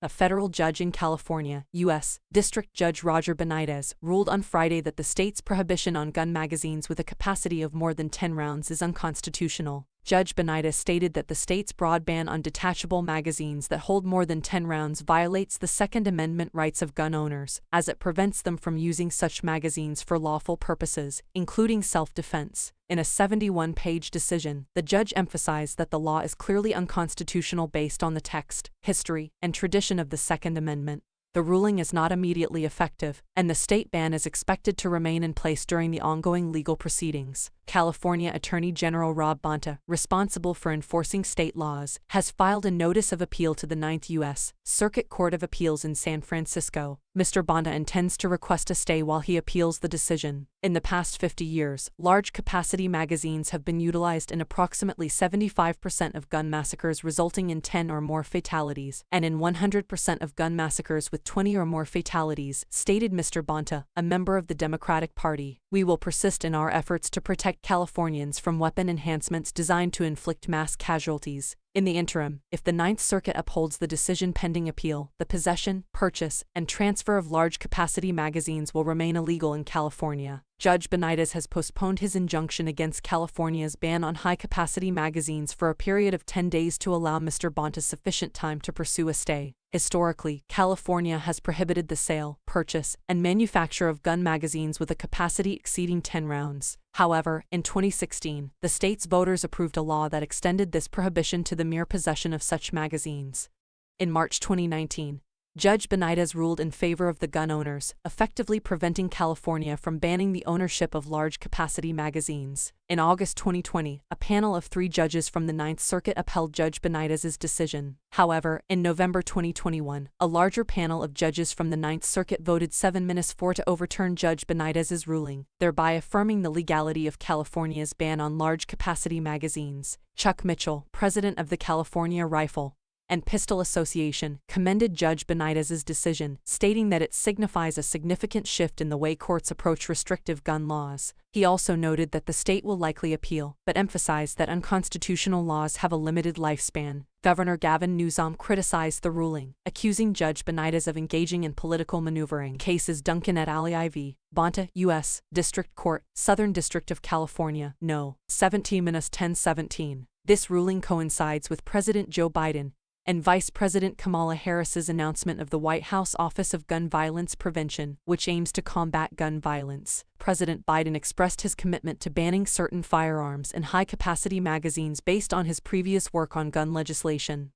A federal judge in California, U.S., District Judge Roger Benitez, ruled on Friday that the state's prohibition on gun magazines with a capacity of more than 10 rounds is unconstitutional. Judge Benitez stated that the state's broad ban on detachable magazines that hold more than 10 rounds violates the Second Amendment rights of gun owners, as it prevents them from using such magazines for lawful purposes, including self-defense. In a 71-page decision, the judge emphasized that the law is clearly unconstitutional based on the text, history, and tradition of the Second Amendment. The ruling is not immediately effective, and the state ban is expected to remain in place during the ongoing legal proceedings. California Attorney General Bonta, responsible for enforcing state laws, has filed a notice of appeal to the Ninth U.S. Circuit Court of Appeals in San Francisco. Mr. Bonta intends to request a stay while he appeals the decision. In the past 50 years, large-capacity magazines have been utilized in approximately 75% of gun massacres resulting in 10 or more fatalities, and in 100% of gun massacres with 20 or more fatalities, stated Mr. Bonta, a member of the Democratic Party. We will persist in our efforts to protect Californians from weapon enhancements designed to inflict mass casualties. In the interim, if the Ninth Circuit upholds the decision pending appeal, the possession, purchase, and transfer of large-capacity magazines will remain illegal in California. Judge Benitez has postponed his injunction against California's ban on high-capacity magazines for a period of 10 days to allow Mr. Bonta sufficient time to pursue a stay. Historically, California has prohibited the sale, purchase, and manufacture of gun magazines with a capacity exceeding 10 rounds. However, in 2016, the state's voters approved a law that extended this prohibition to the mere possession of such magazines. In March 2019, Judge Benitez ruled in favor of the gun owners, effectively preventing California from banning the ownership of large-capacity magazines. In August 2020, a panel of 3 judges from the Ninth Circuit upheld Judge Benitez's decision. However, in November 2021, a larger panel of judges from the Ninth Circuit voted 7-4 to overturn Judge Benitez's ruling, thereby affirming the legality of California's ban on large-capacity magazines. Chuck Mitchell, president of the California Rifle and Pistol Association, commended Judge Benitez's decision, stating that it signifies a significant shift in the way courts approach restrictive gun laws. He also noted that the state will likely appeal, but emphasized that unconstitutional laws have a limited lifespan. Governor Gavin Newsom criticized the ruling, accusing Judge Benitez of engaging in political maneuvering. Cases Duncan et al. IV, Bonta, U.S. District Court, Southern District of California, No. 17-1017. This ruling coincides with President Joe Biden and Vice President Kamala Harris's announcement of the White House Office of Gun Violence Prevention, which aims to combat gun violence. President Biden expressed his commitment to banning certain firearms and high-capacity magazines based on his previous work on gun legislation.